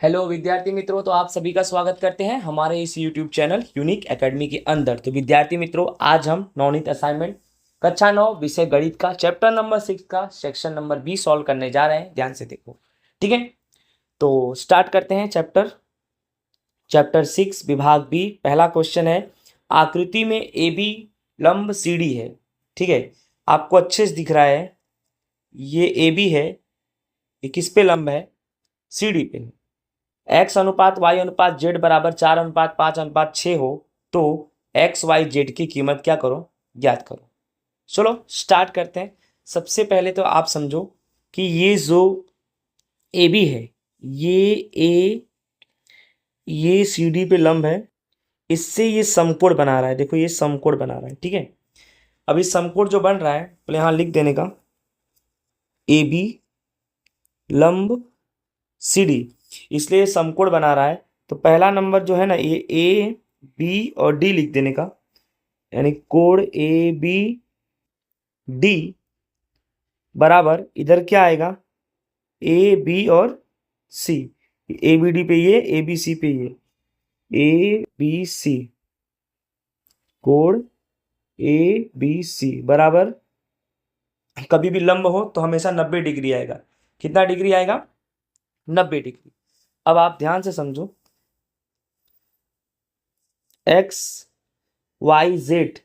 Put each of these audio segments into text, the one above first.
Hello विद्यार्थी मित्रों, तो आप सभी का स्वागत करते हैं हमारे इस यूट्यूब चैनल यूनिक एकेडमी के अंदर। तो विद्यार्थी मित्रों, आज हम नवनीत असाइनमेंट कक्षा 9 विषय गणित का चैप्टर नंबर 6 का सेक्शन नंबर 20 सॉल्व करने जा रहे हैं। ध्यान से देखो, ठीक है। तो स्टार्ट करते हैं चैप्टर 6 विभाग बी। पहला क्वेश्चन है, आकृति में ए बी लंब सी डी है। ठीक है, आपको अच्छे से दिख रहा है, ये ए बी है, ये किस पे लंब है? सी डी पे। एक्स अनुपात वाई अनुपात जेड बराबर 4:5:6 हो तो एक्स वाई जेड की कीमत क्या करो? ज्ञात करो। चलो स्टार्ट करते हैं। सबसे पहले तो आप समझो कि ये जो ए बी है, ए ये सी डी पे लंब है, इससे ये समकोण बना रहा है। देखो ये समकोण बना रहा है, ठीक है। अब इस समकोण जो बन रहा है, पहले यहां लिख देने का, ए बी लंब सी डी, इसलिए समकोण बना रहा है। तो पहला नंबर जो है ना, ये ए बी और डी लिख देने का, यानी कोण ए बी डी बराबर इधर क्या आएगा, ए बी और सी। ए बी डी पे ये, ए बी सी पे ये, ए बी सी, कोण ए बी सी बराबर, कभी भी लंब हो तो हमेशा 90 डिग्री आएगा। कितना डिग्री आएगा? 90 डिग्री। अब आप ध्यान से समझो, एक्स वाई जेड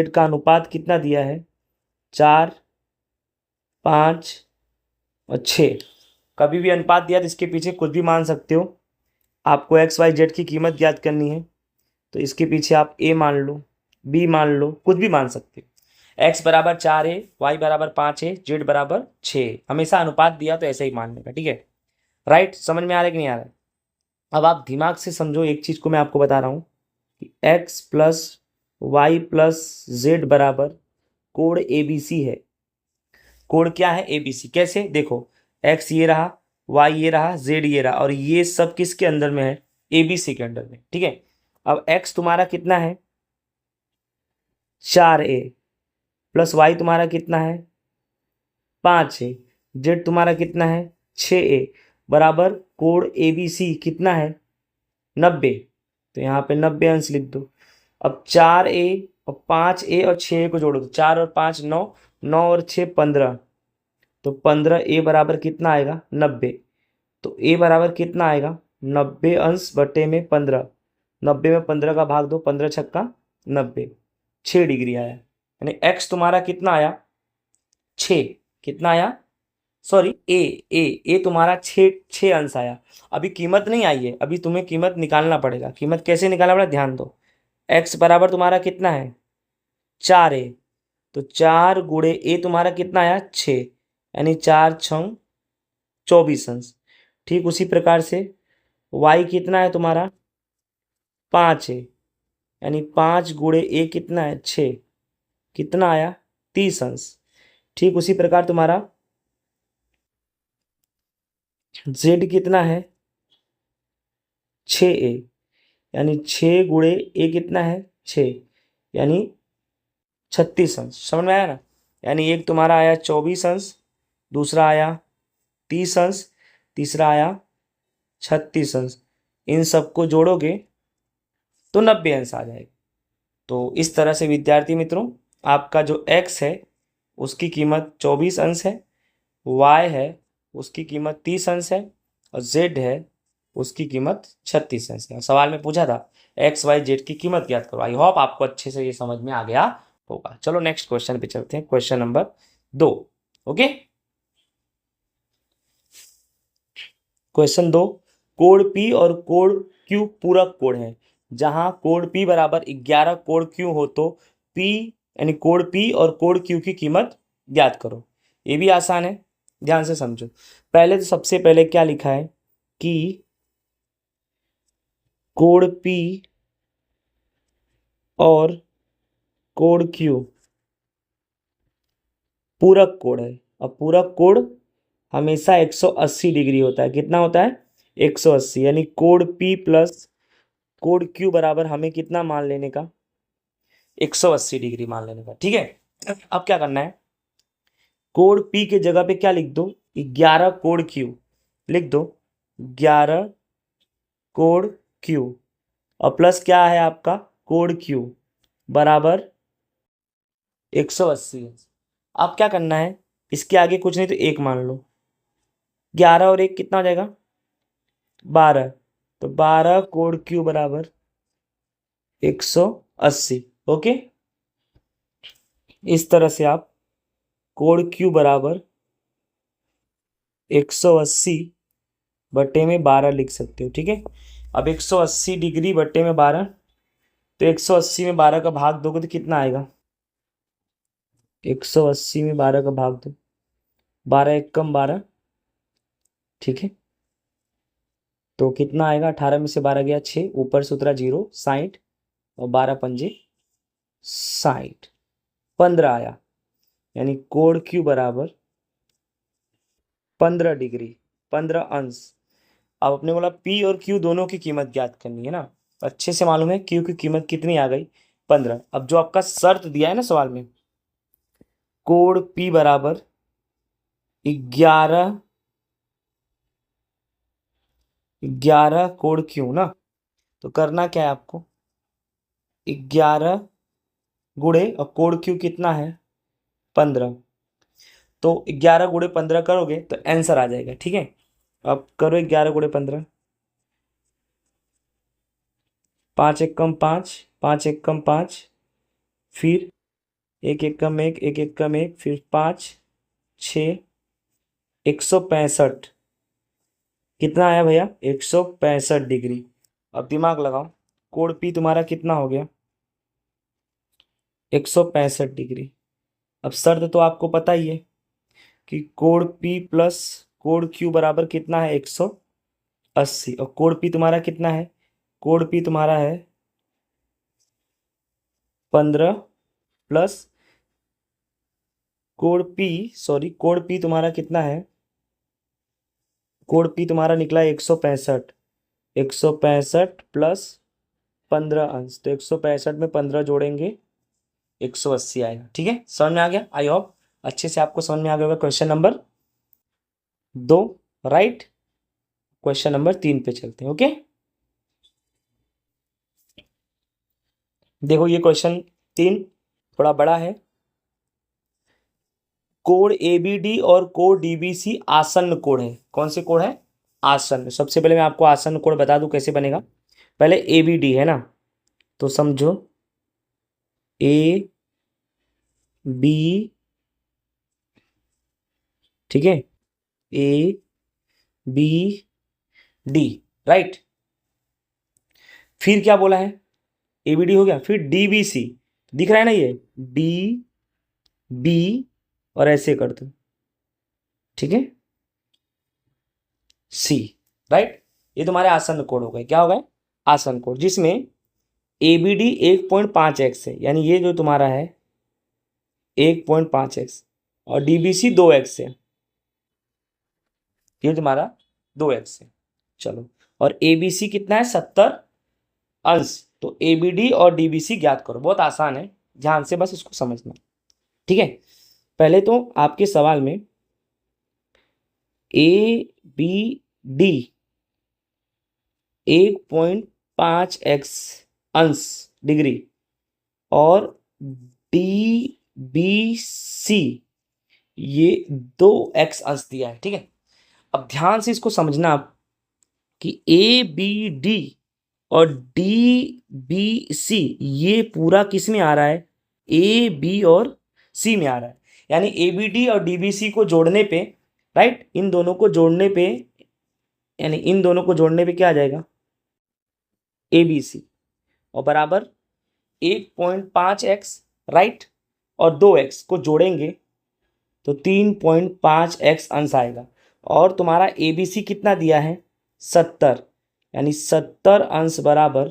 का अनुपात कितना दिया है? 4, 5 और 6। कभी भी अनुपात दिया तो इसके पीछे कुछ भी मान सकते हो। आपको एक्स वाई जेड की कीमत ज्ञात करनी है तो इसके पीछे आप ए मान लो, बी मान लो, कुछ भी मान सकते हो। एक्स बराबर 4 है, वाई बराबर 5 है, जेड बराबर 6। हमेशा अनुपात दिया तो ऐसे ही मानने का, ठीक है। राइट, समझ में आ रहा है कि नहीं आ रहा है? अब आप दिमाग से समझो, एक चीज को मैं आपको बता रहा हूँ कि X plus Y plus Z बराबर कोण ए बी सी है। कोण क्या है? A B C. कैसे? देखो, एक्स ये रहा, वाई ये रहा, जेड ये रहा, और ये सब किसके अंदर में है? ए बी सी के अंदर में, ठीक है। अब एक्स तुम्हारा कितना है? 4a प्लस वाई तुम्हारा कितना है? 5a। जेड तुम्हारा कितना है? 6a बराबर कोण ए बी सी कितना है? 90। तो यहाँ पे 90 अंश लिख दो। अब 4a और 5a और 6a को जोड़ो तो 4 और 5 9, 9 और 6 15। तो 15a बराबर कितना आएगा? 90। तो a बराबर कितना आएगा? 90 अंश बटे में 15। 90 में 15 का भाग दो, 15 छक्का 90, 6 डिग्री आया। यानी x तुम्हारा कितना आया? 6। कितना आया? सॉरी, ए तुम्हारा 6 अंश आया। अभी कीमत नहीं आई है, अभी तुम्हें कीमत निकालना पड़ेगा। कीमत कैसे निकालना पड़ेगा, ध्यान दो। x बराबर तुम्हारा कितना है? 4a। तो 4 गुणे ए तुम्हारा कितना आया? 6, यानी 4 6 24 अंश। ठीक उसी प्रकार से y कितना है तुम्हारा? 5 है, यानी 5 गुणे ए कितना है? 6। कितना आया? 30 अंश। ठीक उसी प्रकार तुम्हारा z कितना है? 6a, यानी 6 गुणे ए कितना है? 6, यानी 36 अंश। समझ में आया ना? यानी एक तुम्हारा आया 24 अंश, दूसरा आया 30 अंश, तीसरा आया 36 अंश। इन सबको जोड़ोगे तो 90 अंश आ जाएगा। तो इस तरह से विद्यार्थी मित्रों, आपका जो x है उसकी कीमत 24 अंश है, y है उसकी कीमत 30 अंश है, और z है उसकी कीमत 36 अंश है। सवाल में पूछा था एक्स वाई जेड की कीमत ज्ञात करो। आई होप आपको अच्छे से ये समझ में आ गया होगा। चलो नेक्स्ट क्वेश्चन पे चलते हैं, क्वेश्चन नंबर 2। ओके, क्वेश्चन 2, कोण P और कोण Q पूरक कोण है। जहां कोण P बराबर 11 कोण Q हो तो P यानी कोण P और कोण Q की कीमत ज्ञात करो। ये भी आसान है, ध्यान से समझो। पहले तो सबसे पहले क्या लिखा है कि कोण P और कोण Q पूरक कोण है। अब पूरक कोण हमेशा 180 डिग्री होता है। कितना होता है? 180। यानी कोण P प्लस कोण Q बराबर हमें कितना मान लेने का? 180 डिग्री मान लेने का, ठीक है। अब क्या करना है, कोण P के जगह पे क्या लिख दो? 11 कोण Q लिख दो। 11 कोड क्यू और प्लस क्या है आपका कोड क्यू बराबर 180। अब क्या करना है, इसके आगे कुछ नहीं तो एक मान लो, 11 और एक कितना हो जाएगा 12, तो 12 कोड क्यू बराबर 180। ओके, इस तरह से आप कोड क्यू बराबर 180 बट्टे में 12 लिख सकते हो। ठीक है, अब 180 डिग्री बट्टे में 12, तो 180 में 12 का भाग दोगे तो कितना आएगा, 180 में 12 का भाग दो, 12 एक कम 12, ठीक है, तो कितना आएगा, 18 में से 12 गया 6, ऊपर से उतरा 0, 60 और 12 पंजे 60, 15 आया, यानी कोड क्यू बराबर 15 डिग्री 15 अंश। अब अपने बोला पी और क्यू दोनों की कीमत ज्ञात करनी है ना, तो अच्छे से मालूम है क्यू की कीमत कितनी आ गई 15। अब जो आपका शर्त दिया है ना सवाल में, कोड पी बराबर 11 11 कोड क्यू ना, तो करना क्या है आपको, 11 गुणे और कोड क्यू कितना है 15, तो 11 गुणे 15 करोगे तो आंसर आ जाएगा। ठीक है, अब करो 11 गुणे 15, 5 एक कम 5, 5 एक कम 5, फिर एक एक कम एक, एक एक कम एक, फिर 5 6, 165, कितना आया भैया 165 डिग्री। अब दिमाग लगाओ, कोड पी तुम्हारा कितना हो गया 165 डिग्री। अब शर्त तो आपको पता ही है कि code P plus code Q बराबर कितना है 180, और कोड पी तुम्हारा कितना है, कोड पी तुम्हारा है 15 प्लस कोड पी तुम्हारा कितना है, कोड पी तुम्हारा निकला 165, 165 प्लस 15 अंश, तो 165 में 15 जोड़ेंगे 180 आएगा। ठीक है, समझ में आ गया, आई होप अच्छे से आपको समझ में आ गया होगा। Question number 2 right. Question number 3 पे चलते हैं। ओके, देखो ये क्वेश्चन 3 थोड़ा बड़ा है। कोड एबीडी और कोड डीबीसी आसन्न कोड है। कौन से कोड है, आसन्न। सबसे पहले मैं आपको आसन्न कोड बता दूं कैसे बनेगा। पहले एबीडी है ना, तो समझो ए बी, ठीक है, ए बी डी राइट। फिर क्या बोला है, एबीडी हो गया, फिर डीबीसी दिख रहा है ना, ये डी बी और ऐसे कर दो, ठीक है, सी राइट। ये तुम्हारे आसन्न कोड हो गए। क्या हो गए, आसन्न कोड, जिसमें एबीडी 1.5x है, यानी ये जो तुम्हारा है 1.5x और डीबीसी 2x है, ये तुम्हारा 2x है। चलो, और एबीसी कितना है 70 अंश, तो एबीडी और डीबीसी ज्ञात करो। बहुत आसान है, ध्यान से बस इसको समझना। ठीक है, पहले तो आपके सवाल में ए बी डी 1.5x अंश डिग्री और डी बी सी ये 2x अंश दिया है। ठीक है, अब ध्यान से इसको समझना आप कि ए बी डी और डी बी सी ये पूरा किस में आ रहा है, ए बी और सी में आ रहा है। यानी ए बी डी और डी बी सी को जोड़ने पे, राइट, इन दोनों को जोड़ने पे, यानी इन दोनों को जोड़ने पे क्या आ जाएगा ए बी सी, और बराबर 1.5x राइट, और 2x को जोड़ेंगे तो 3.5x अंश आएगा। और तुम्हारा ए बी सी कितना दिया है 70, यानी 70 अंश बराबर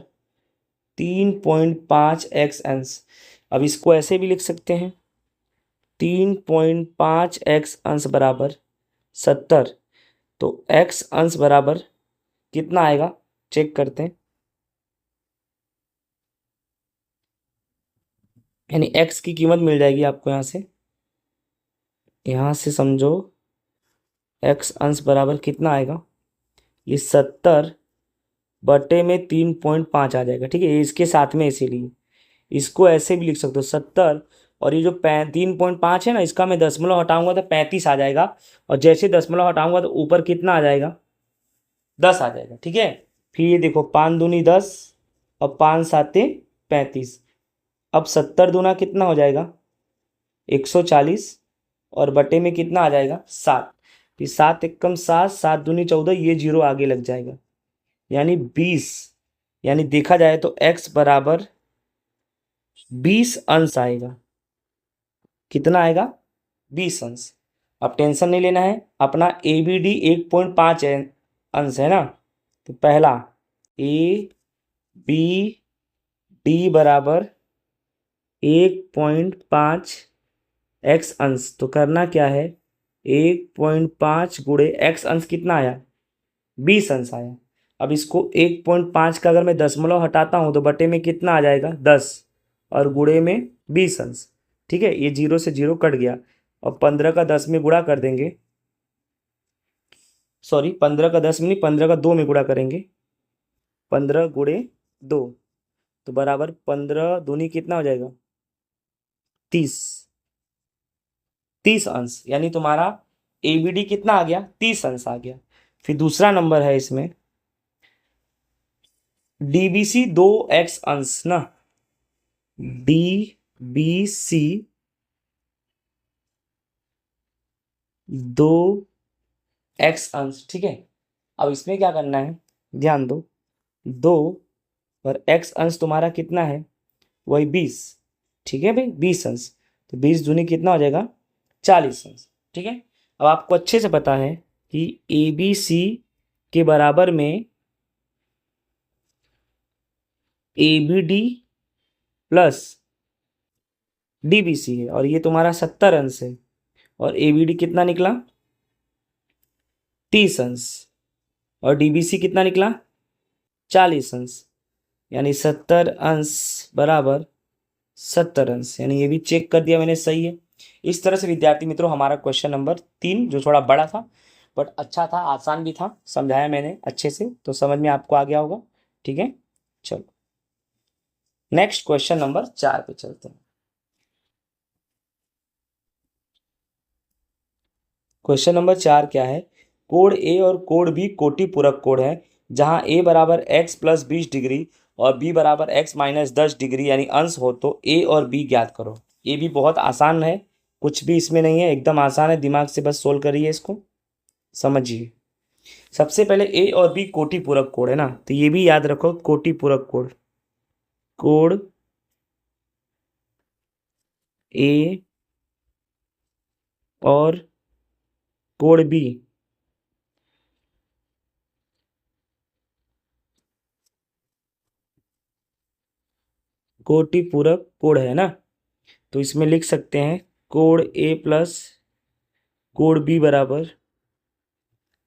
3.5x अंश। अब इसको ऐसे भी लिख सकते हैं 3.5x अंश बराबर 70, तो x अंश बराबर कितना आएगा चेक करते हैं, यानी x की कीमत मिल जाएगी आपको यहाँ से समझो x अंश बराबर कितना आएगा ये 70/3.5 आ जाएगा। ठीक है, ये इसके साथ में, इसीलिए इसको ऐसे भी लिख सकते हो 70, और ये जो 3.5 है ना, इसका मैं दशमलव हटाऊंगा तो 35 आ जाएगा, और जैसे दशमलव हटाऊंगा तो ऊपर कितना आ जाएगा, 10 आ जाएगा। ठीक है, फिर ये देखो 5 दूनी 10 और 5 साते 35। अब 70 दूना कितना हो जाएगा, 140, और बटे में कितना आ जाएगा, 7। फिर 7 एकम 7, 7 दूनी 14, ये जीरो आगे लग जाएगा, यानी 20। यानी देखा जाए तो x बराबर 20 अंश आएगा। कितना आएगा, 20 अंश। अब टेंशन नहीं लेना है, अपना ए बी डी 1.5 अंश है ना, तो पहला ए बी डी बराबर 1.5 एक्स अंश। तो करना क्या है, 1.5 गुणे एक्स अंश कितना आया, 20 अंश आया। अब इसको 1.5 का अगर मैं दशमलव हटाता हूँ तो बटे में कितना आ जाएगा, 10, और गुणे में 20 अंश। ठीक है, ये जीरो से जीरो कट गया, और 15 का 10 में गुणा कर देंगे, सॉरी 15 का 10 में नहीं, 15 का 2 में गुणा करेंगे, 15 गुणे 2, तो बराबर 15 दूनी कितना हो जाएगा, 30। 30 अंश, यानी तुम्हारा एबीडी कितना आ गया, 30 अंश आ गया। फिर दूसरा नंबर है इसमें डीबीसी 2x अंश ना, डीबीसी 2x अंश। ठीक है, अब इसमें क्या करना है, ध्यान दो, 2 और x अंश तुम्हारा कितना है, वही 20। ठीक है भाई, 20 अंश, तो 20 दूनी कितना हो जाएगा, 40 अंश। ठीक है, अब आपको अच्छे से पता है कि ए बी सी के बराबर में A B D plus D B C है, और ये तुम्हारा 70 अंश है, और ए बी डी कितना निकला, 30 अंश, और डी बी सी कितना निकला, 40 अंश। यानी 70 अंश बराबर 70 अंश, यानी ये भी चेक कर दिया मैंने, सही है। इस तरह से विद्यार्थी मित्रों हमारा क्वेश्चन नंबर 3, जो थोड़ा बड़ा था बट अच्छा था, आसान भी था, समझाया मैंने अच्छे से, तो समझ में आपको आ गया होगा। ठीक है, चलो नेक्स्ट क्वेश्चन नंबर 4 पे चलते हैं। क्वेश्चन नंबर 4 क्या है, कोण ए और कोण बी कोटि पूरक कोण है, जहां ए बराबर x प्लस 20 डिग्री और b बराबर x माइनस 10 डिग्री यानी अंश हो, तो ए और बी ज्ञात करो। ये भी बहुत आसान है, कुछ भी इसमें नहीं है, एकदम आसान है, दिमाग से बस सोल्व करिए इसको, समझिए। सबसे पहले ए और बी कोटि पूरक कोण है ना, तो ये भी याद रखो, कोटि पूरक कोण, कोण ए और कोण बी कोटि पूरक कोण है ना, तो इसमें लिख सकते हैं कोण ए प्लस कोण बी बराबर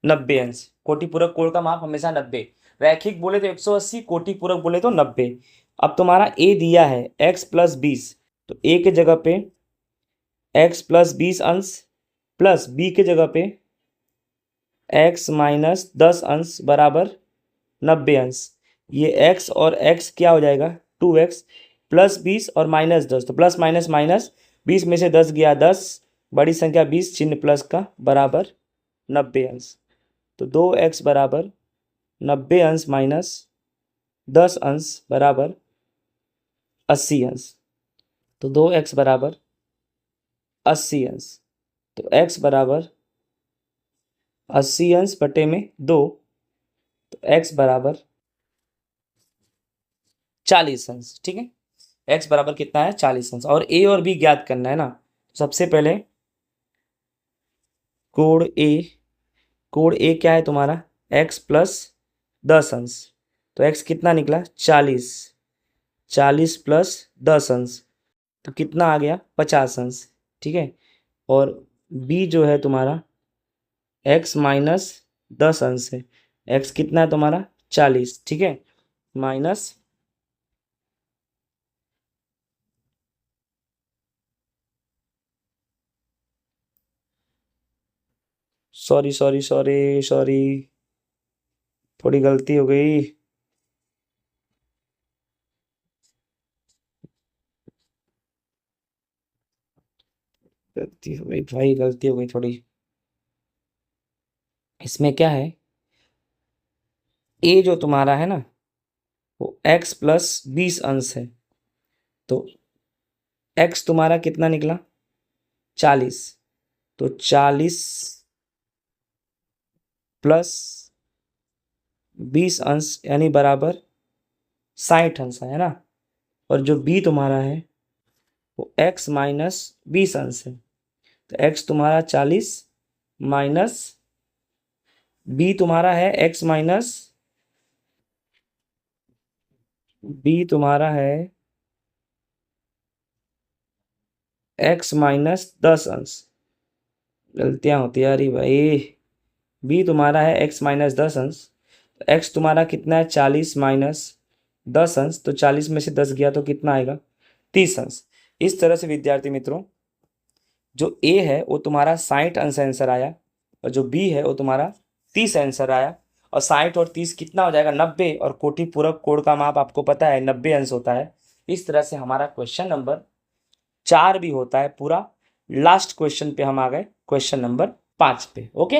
90 अंश। कोटि पूरक कोण का माप हमेशा 90, रैखिक बोले तो 180, कोटि पूरक बोले तो 90। अब तुम्हारा ए दिया है x प्लस 20, तो ए के जगह पे x प्लस 20 अंश प्लस बी के जगह पे x माइनस 10 अंश बराबर 90 अंश। ये x और x क्या हो जाएगा, 2x प्लस 20 और माइनस 10, तो प्लस माइनस माइनस, 20 में से 10 गया 10, बड़ी संख्या 20, चिन्ह प्लस का, बराबर 90 अंश। तो 2x बराबर 90 अंश माइनस 10 अंश बराबर 80 अंश। तो 2x बराबर 80 अंश, तो x बराबर 80 अंश बटे में 2, तो x बराबर 40 अंश। ठीक है, x बराबर कितना है, 40 अंश, और a और b ज्ञात करना है ना। सबसे पहले कोण a, कोण a क्या है तुम्हारा, x प्लस 10 अंश, तो x कितना निकला, 40, 40 प्लस 10 अंश, तो कितना आ गया, 50 अंश। ठीक है, और b जो है तुम्हारा x माइनस 10 अंश है, x कितना है तुम्हारा, 40। ठीक है, minus, sorry sorry sorry sorry, थोड़ी गलती हो गई। गलती हो गई भाई, गलती हो गई थोड़ी। इसमें क्या है, ए जो तुम्हारा है ना वो x+20 अंश है। तो x तुम्हारा कितना निकला, 40। तो 40+20 अंश यानी बराबर 60 अंश है ना। और जो b तुम्हारा है वो x-20 अंश है। तो x तुम्हारा 40 माइनस b तुम्हारा है b तुम्हारा है x-10 अंश। गलतियां होती आ रही भाई। b तुम्हारा है x-10 अंश। x तुम्हारा कितना है, 40-10 अंश। तो 40 में से 10 गया तो कितना आएगा, 30 अंश। इस तरह से विद्यार्थी मित्रों जो a है वो तुम्हारा 60 अंश आंसर आया, और जो b है वो तुम्हारा 30 आंसर आया। और 60 और 30 कितना हो जाएगा, 90। और कोटि पूरक कोण का माप आपको पता है 90 अंश होता है। इस तरह से हमारा क्वेश्चन नंबर 4 भी होता है पूरा। लास्ट क्वेश्चन पे हम आ गए, क्वेश्चन नंबर 5 पे। ओके,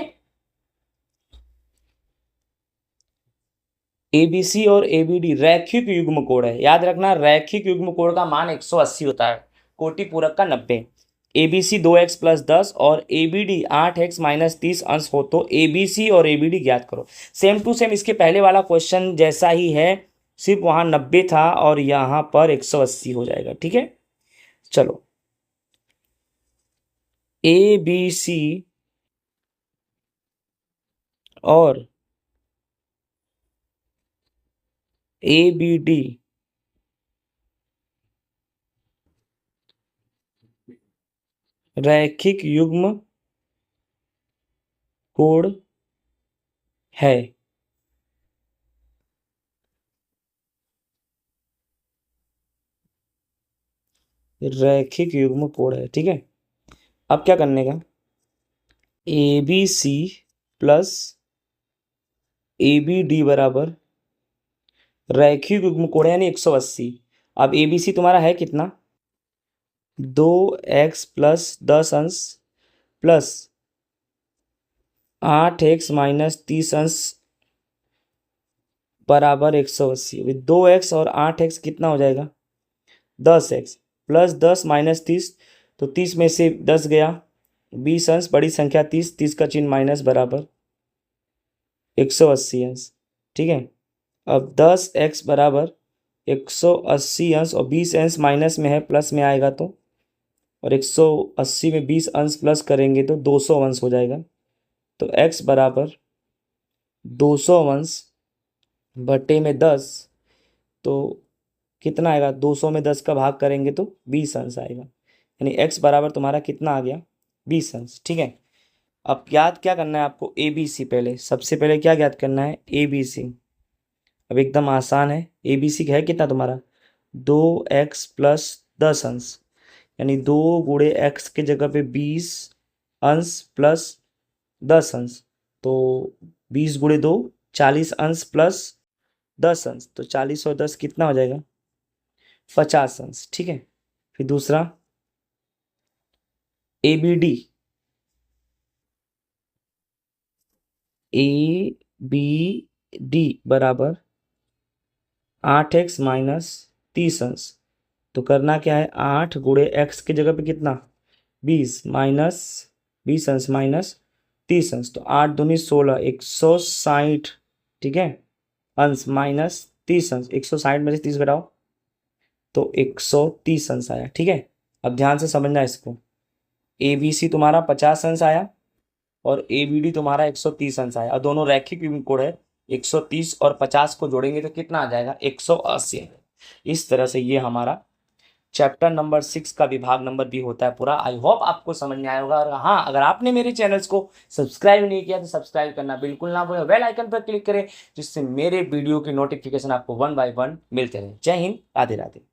एबीसी और एबीडी रैखिक युग्म कोण है। याद रखना, रैखिक युग्म कोण का मान 180 होता है, कोटि पूरक का 90। एबीसी 2x+10 और एबीडी 8x-30 अंश हो तो एबीसी और एबीडी ज्ञात करो। सेम टू सेम इसके पहले वाला क्वेश्चन जैसा ही है, सिर्फ वहां 90 था और यहां पर 180 हो जाएगा। ठीक है, चलो। एबीसी और एबीडी रैखिक युग्म कोण है। रैखिक युग्म कोण है, ठीक है। अब क्या करने का, A B C plus A B D बराबर रैखिक युग्म कोण यानी 180। अब ए बी सी तुम्हारा है कितना, 2x+10 अंश प्लस 8x-30 अंश बराबर 180। 2x और 8x कितना हो जाएगा, 10x प्लस 10-30। तो 30 में से 10 गया, 20 अंश, बड़ी संख्या 30, 30 का चिन्ह माइनस बराबर 180 अंश। ठीक है, अब 10x बराबर 180 अंश और 20 अंश माइनस में है, प्लस में आएगा तो, और 180 में 20 अंश प्लस करेंगे तो 200 अंश हो जाएगा। तो x बराबर 200 अंश बटे में 10, तो कितना आएगा, 200 में 10 का भाग करेंगे तो 20 अंश आएगा। यानी x बराबर तुम्हारा कितना आ गया, 20 अंश। ठीक है, अब याद क्या करना है आपको, ए बी सी। पहले सबसे पहले क्या याद करना है, ए बी सी। अब एकदम आसान है, ए बी सी है कितना तुम्हारा, 2x+10 अंश, यानी 2 गुणे x के जगह पे 20 अंश प्लस 10 अंश। तो 20 गुणे 2 40 अंश प्लस 10 अंश। तो 40 और 10 कितना हो जाएगा, 50 अंश। ठीक है, फिर दूसरा A B D, A B D बराबर 8x-30 अंश। तो करना क्या है, 8 गुणे x की जगह पे कितना, 20 माइनस 20 अंश माइनस 30 अंश। तो 8 दूनी 16, 160। ठीक है, अंश माइनस 30 अंश, 160 में से 30 घटाओ तो 130 अंश आया। ठीक है, अब ध्यान से समझना इसको, ए बी सी तुम्हारा 50 अंश आया और ए बी डी तुम्हारा 130 अंश आया, और दोनों रैखिक युग्म कोण है। 130 और 50 को जोड़ेंगे तो कितना आ जाएगा, 180। इस तरह से ये हमारा चैप्टर नंबर 6 का विभाग नंबर भी होता है पूरा। आई होप आपको समझ में आया होगा। और हाँ, अगर आपने मेरे चैनल्स को सब्सक्राइब नहीं किया तो सब्सक्राइब करना बिल्कुल ना भूलें, बेल आइकन पर क्लिक करें जिससे मेरे वीडियो की नोटिफिकेशन आपको 1 बाय 1 मिलते रहे। जय हिंद, राधे राधे।